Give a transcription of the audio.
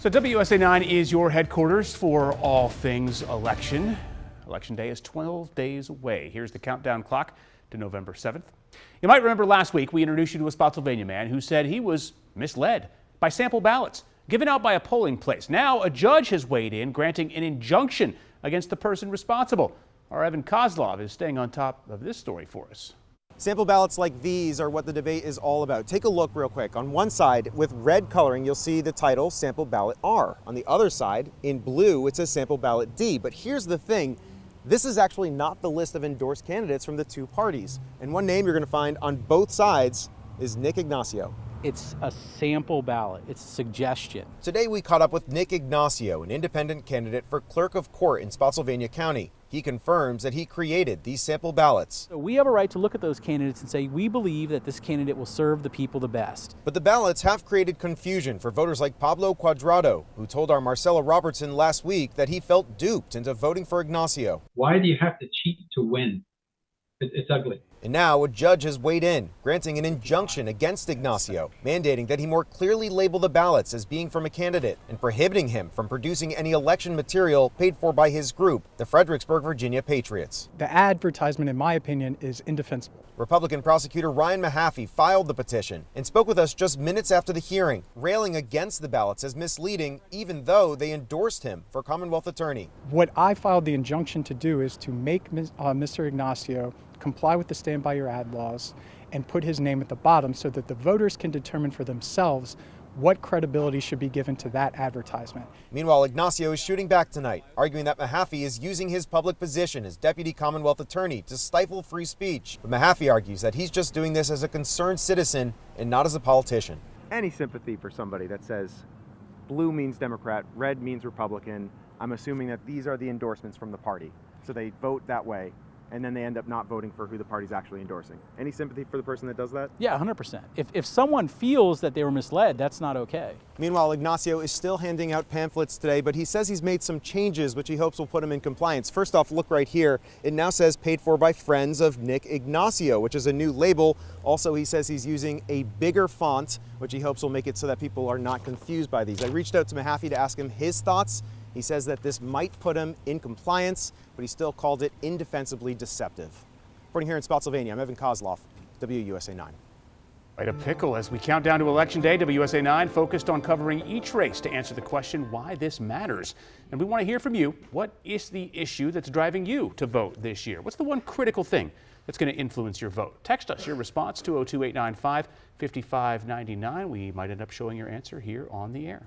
So WUSA 9 is your headquarters for all things election. Election day is 12 days away. Here's the countdown clock to November 7th. You might remember last week we introduced you to a Spotsylvania man who said he was misled by sample ballots given out by a polling place. Now a judge has weighed in, granting an injunction against the person responsible. Our Evan Kozlov is staying on top of this story for us. Sample ballots like these are what the debate is all about. Take a look real quick. On one side, with red coloring, you'll see the title Sample Ballot R. On the other side, in blue, it says Sample Ballot D. But here's the thing. This is actually not the list of endorsed candidates from the two parties. And one name you're going to find on both sides is Nick Ignacio. It's a sample ballot. It's a suggestion. Today we caught up with Nick Ignacio, an independent candidate for clerk of court in Spotsylvania County. He confirms that he created these sample ballots. So we have a right to look at those candidates and say we believe that this candidate will serve the people the best. But the ballots have created confusion for voters like Pablo Cuadrado, who told our Marcella Robertson last week that he felt duped into voting for Ignacio. Why do you have to cheat to win? It's ugly. And now a judge has weighed in, granting an injunction against Ignacio, mandating that he more clearly label the ballots as being from a candidate and prohibiting him from producing any election material paid for by his group, the Fredericksburg, Virginia Patriots. The advertisement, in my opinion, is indefensible. Republican prosecutor Ryan Mahaffey filed the petition and spoke with us just minutes after the hearing, railing against the ballots as misleading, even though they endorsed him for Commonwealth Attorney. What I filed the injunction to do is to make Mr. Ignacio comply with the Stand By Your Ad laws and put his name at the bottom so that the voters can determine for themselves what credibility should be given to that advertisement. Meanwhile, Ignacio is shooting back tonight, arguing that Mahaffey is using his public position as Deputy Commonwealth Attorney to stifle free speech. But Mahaffey argues that he's just doing this as a concerned citizen and not as a politician. Any sympathy for somebody that says blue means Democrat, red means Republican, I'm assuming that these are the endorsements from the party. So they vote that way, and then they end up not voting for who the party's actually endorsing. Any sympathy for the person that does that? Yeah, 100%. If someone feels that they were misled, that's not okay. Meanwhile, Ignacio is still handing out pamphlets today, but he says he's made some changes which he hopes will put him in compliance. First off, look right here. It now says paid for by friends of Nick Ignacio, which is a new label. Also, he says he's using a bigger font, which he hopes will make it so that people are not confused by these. I reached out to Mahaffey to ask him his thoughts. He says that this might put him in compliance, but he still called it indefensibly deceptive. Reporting here in Spotsylvania, I'm Evan Kozlov, WUSA 9. Quite a pickle as we count down to Election Day. WUSA 9 focused on covering each race to answer the question why this matters. And we want to hear from you. What is the issue that's driving you to vote this year? What's the one critical thing that's going to influence your vote? Text us your response to 02895 5599. We might end up showing your answer here on the air.